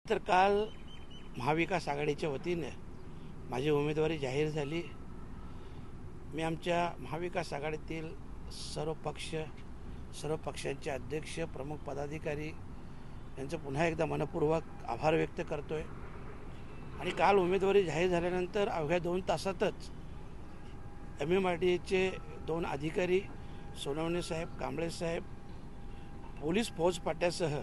तर काल महाविकास आघाडीच्या वतीने माझी उमेदवारी जाहीर झाली। मी आमच्या महाविकास आघाडीतील सर्व पक्षांचे अध्यक्ष, प्रमुख पदाधिकारी यांचं पुन्हा एकदा मनपूर्वक आभार व्यक्त करतोय। आणि काल उमेदवारी जाहीर झाल्यानंतर अवघ्या 2 तासातच MMRDAचे 2 अधिकारी सोनवणे साहेब, कांबळे साहेब, पोलीस फौजफाट्यासह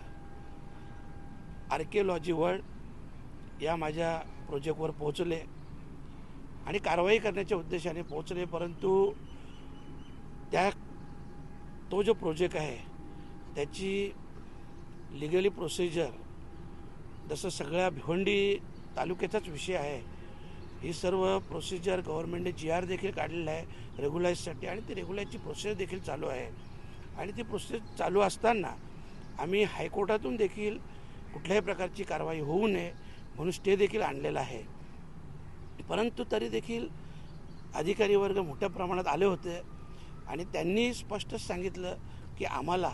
आर्किओलॉजी वर्ल्ड या माझ्या प्रोजेक्टवर पोहोचले आणि कारवाई करण्याच्या उद्देशाने पोहोचले। परंतु तो जो प्रोजेक्ट आहे त्याची लिगली प्रोसिजर, जसं सगळ्या भिवंडी तालुक्याचाच विषय आहे, ही सर्व प्रोसिजर गव्हर्नमेंटने GR देखील काढलेला आहे रेग्युलाइजसाठी, आणि ती रेग्युलाइजची प्रोसेस देखील चालू आहे। आणि ती प्रोसेस चालू असताना आम्ही हायकोर्टातून देखील कुठल्याही प्रकारची कारवाई होऊ नये म्हणून स्टे देखील आणलेला आहे। परंतु तरी देखील अधिकारी वर्ग मोठ्या प्रमाणात आले होते आणि त्यांनी स्पष्ट सांगितलं की आम्हाला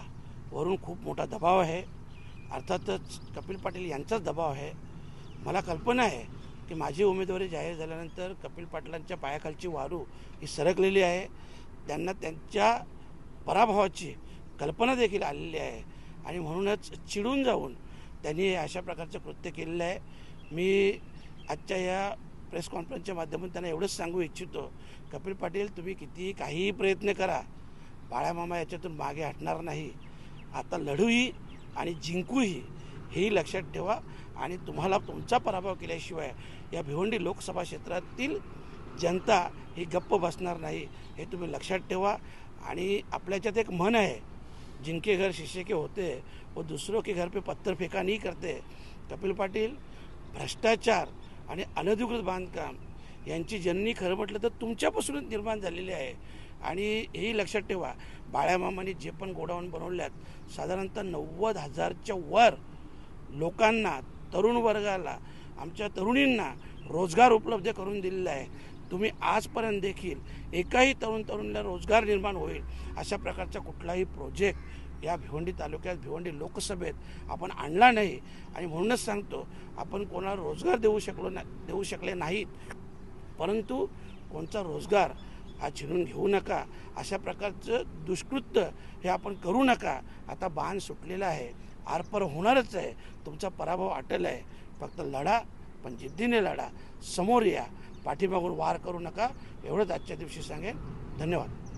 वरून खूप मोठा दबाव आहे, अर्थातच कपिल पाटील यांचाच दबाव आहे। मला कल्पना आहे की माझी उमेदवारी जाहीर झाल्यानंतर कपिल पाटलांच्या पायाखालची वारू ही सरकलेली आहे, त्यांना त्यांच्या पराभवाची कल्पना देखील आलेली आहे आणि म्हणूनच चिडून जाऊन त्यांनी अशा प्रकारचं कृत्य केलेलं आहे। मी आजच्या या प्रेस कॉन्फरन्सच्या माध्यमातून त्यांना एवढंच सांगू इच्छितो, कपिल पाटील तुम्ही कितीही काहीही प्रयत्न करा, बाळामामा याच्यातून मागे हटणार नाही। आता लढूही आणि जिंकूही हेही लक्षात ठेवा आणि तुम्हाला तुमचा पराभव केल्याशिवाय या भिवंडी लोकसभा क्षेत्रातील जनता ही गप्प बसणार नाही, हे तुम्ही लक्षात ठेवा। आणि आपल्याच्यात एक म्हण आहे, जिनके घर शीशे के होते वो दूसरों के घर पे पत्थर फेंका नहीं करते। कपिल पाटील भ्रष्टाचार आणि अनधिकृत बांधकाम यांची जननी खरं म्हटलं तर तुमच्यापासूनच निर्माण झालेली आहे। आणि हेही लक्षात ठेवा, बाळामामांनी जे पण गोडाऊन बनवल्यात साधारणतः 90,000च्या वर लोकांना, तरुण वर्गाला, आमच्या तरुणींना रोजगार उपलब्ध करून दिलेला आहे। तुम्ही आजपर्यंत देखील एकाही तरुणीला रोजगार निर्माण होईल अशा प्रकारचा कुठलाही प्रोजेक्ट या भिवंडी तालुक्यात, भिवंडी लोकसभेत आपण आणला नाही। आणि म्हणूनच सांगतो, आपण कोणाला रोजगार देऊ शकले नाहीत, परंतु कोणता रोजगार हा छीनून घेऊ नका, अशा प्रकारचं दुष्कृत्य हे आपण करू नका। आता बाण सुटलेला आहे, आरपार होणारच आहे, तुमचा पराभव अटल आहे। फक्त लढा, पण जिद्दीने लढा, समोर या, पाठीमागून वार करू नका, एवढंच आजच्या दिवशी सांगेन। धन्यवाद।